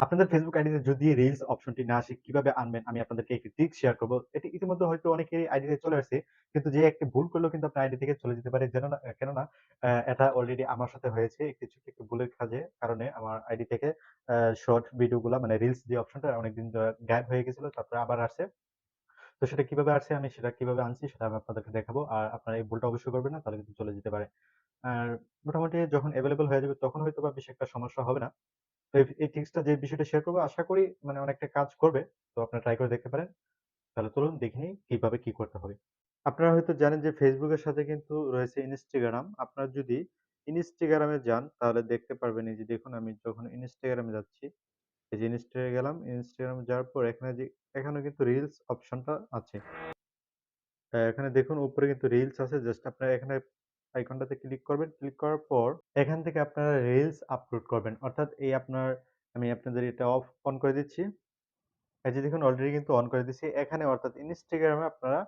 আপনাদের ফেসবুক আইডিতে যদি রিলস অপশনটি না আসে কিভাবে আনবেন আমি আপনাদেরকে একটি ট্রিক শেয়ার করব। এটি ইতিমধ্যে হয়তো অনেকেরই আইডিতে চলে আসছে। কিন্তু যে একটি ভুল করলেও কিন্তু আপনার আইডি থেকে চলে যেতে পারে। কেননা এটা অলরেডি আমার সাথে হয়েছে। একটি ছোট্ট একটি ভুলের কারণে আমার আইডি থেকে শর্ট ভিডিও গুলা মানে রিলস যে অপশনটা অনেকদিন গায়েব হয়ে গেছিল। তারপরে আবার আসছে। তো সেটা কিভাবে আসছে আমি সেটা কিভাবে আনছি সেটা আমি আপনাদেরকে দেখাবো। আর আপনারা এই ভুলটা অবশ্যই করবেন না, তাহলে কিন্তু চলে যেতে পারে। আর মোটামুটি যখন এভেইলেবল হয়ে যাবে তখন হয়তোবা বেশি একটা সমস্যা হবে না। তো এই টিপসটা যে বিষয়টা শেয়ার করব আশা করি মানে অনেকটা কাজ করবে। তো আপনারা ট্রাই করে দেখতে পারেন। তাহলে চলুন দেখে নিই কিভাবে কি করতে হবে। আপনারা হয়তো জানেন যে Facebook এর সাথে কিন্তু রয়েছে Instagram। আপনারা যদি Instagram এ যান তাহলে দেখতে পারবেন এই যে দেখুন আমি যখন Instagram এ যাচ্ছি, এই যে Instagram এ গেলাম। Instagram এ যাওয়ার পর এখানে কিন্তু রিলস অপশনটা আছে। এখানে দেখুন উপরে কিন্তু রিলস আছে। জাস্ট আপনারা এখানে আইকনটাতে ক্লিক করবেন। ক্লিক করার পর এখান থেকে আপনারা রিলস আপলোড করবেন। অর্থাৎ আমি আপনাদের এটা অন করে দিচ্ছি। এই যে দেখুন অলরেডি কিন্তু অন করে দিছি। এখানে অর্থাৎ Instagram এ আপনারা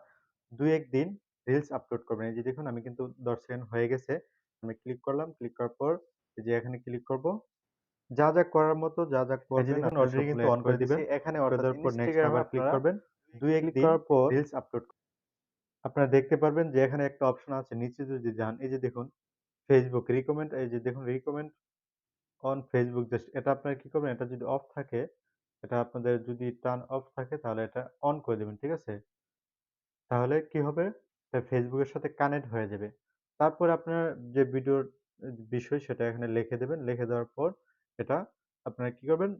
২-১ দিন রিলস আপলোড করবেন। এই যে দেখুন আমি কিন্তু ১০ সেকেন্ড হয়ে গেছে। আমি ক্লিক করলাম। ক্লিক করার পর এই যে এখানে ক্লিক করব। যা করার মতো যা এই যে করবেন দেখুন আপনি অলরেডি সবগুলো কিন্তু এড অন করে করে দিবেন। দিছি। এখানে করে অর্থাৎ দেওয়ার পর নেক্সট Instagram এ আবার ক্লিক আপনারা করবেন। ২-১ ক্লিক দিন করার পর রিলস আপলোড আপনারা দেখতে পারবেন যে এখানে একটা অপশন আছে নিচে যদি যান এই যে দেখুন Facebook রিকমেন্ড এই যে দেখুন রিকমেন্ড অন Facebook জাস্ট এটা আপনারা কি করবেন এটা যদি অফ থাকে এটা আপনাদের যদি টার্ন অফ থাকে তাহলে এটা অন করে দিবেন। ঠিক আছে? তাহলে কি হবে? এটা Facebook এর সাথে কানেক্ট হয়ে যাবে। তারপর আপনার যে ভিডিওর বিষয় সেটা এখানে লিখে দেবেন। লিখে দেওয়ার পর এটা আপনারা কি করবেন?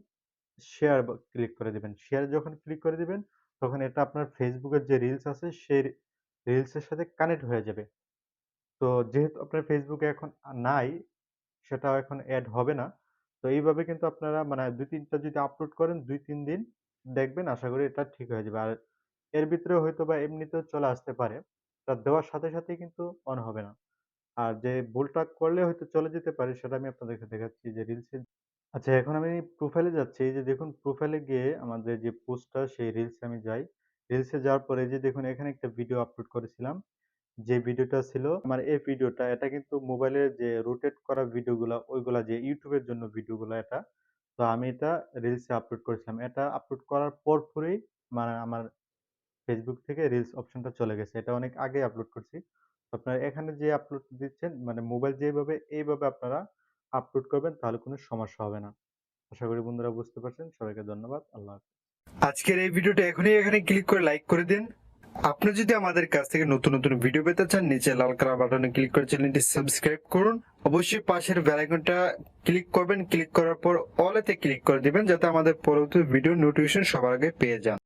শেয়ার ক্লিক করে দিবেন। শেয়ারে যখন ক্লিক করে দিবেন তখন এটা আপনার Facebook এর যে রিলস আছে সেই রিলস এর সাথে কানেক্ট হয়ে যাবে। তো যেহেতু আপনার Facebook এ এখন নাই সেটাও এখন এড হবে না। তো এইভাবে কিন্তু আপনারা মানে ২-৩ টা যদি আপলোড করেন ২-৩ দিন দেখবেন আশা করি এটা ঠিক হয়ে যাবে। আর এর ভিতরে হয়তোবা এমনিতেও চলে আসতে পারে। তা দেওয়ার সাথেই কিন্তু অন হবে না। আর যে ভুলটা করলে হয়তো চলে যেতে পারে সেটা আমি আপনাদেরকে দেখাচ্ছি যে রিলসে আচ্ছা এখন আমি প্রোফাইলে যাচ্ছি। এই যে দেখুন প্রোফাইলে গিয়ে আমাদের যে পোস্টটা সেই রিলসে আমি যাই। রিলসে যাওয়ার পরে এই যে দেখুন এখানে একটা ভিডিও আপলোড করেছিলাম। যে ভিডিওটা ছিল আমার এই ভিডিওটা এটা কিন্তু মোবাইলের যে রোটেট করা ভিডিওগুলা ওইগুলা যে YouTube এর জন্য ভিডিওগুলা এটা। তো আমি এটা রিলসে আপলোড করেছিলাম। এটা আপলোড করার পরপরই মানে আমার Facebook থেকে রিলস অপশনটা চলে গেছে। এটা অনেক আগে আপলোড করছি। তো আপনারা এখানে যে আপলোড দিচ্ছেন মানে মোবাইল যেভাবে এইভাবে আপনারা আপলোড করবেন তাহলে কোনো সমস্যা হবে না। আশা করি বন্ধুরা বুঝতে পারছেন। সবাইকে ধন্যবাদ। আল্লাহ হাফেজ। আজকের এই ভিডিওটা এখনই এখানে ক্লিক করে লাইক করে দিন। আপনি যদি আমাদের কাছ থেকে নতুন ভিডিও পেতে চান নিচে লাল কালার বাটনে ক্লিক করে চ্যানেলটি সাবস্ক্রাইব করুন। অবশ্যই পাশের বেল আইকনটা ক্লিক করবেন। ক্লিক করার পর অল এতে ক্লিক করে দিবেন যাতে আমাদের পরবর্তী ভিডিও নোটিফিকেশন সবার আগে পেয়ে যান।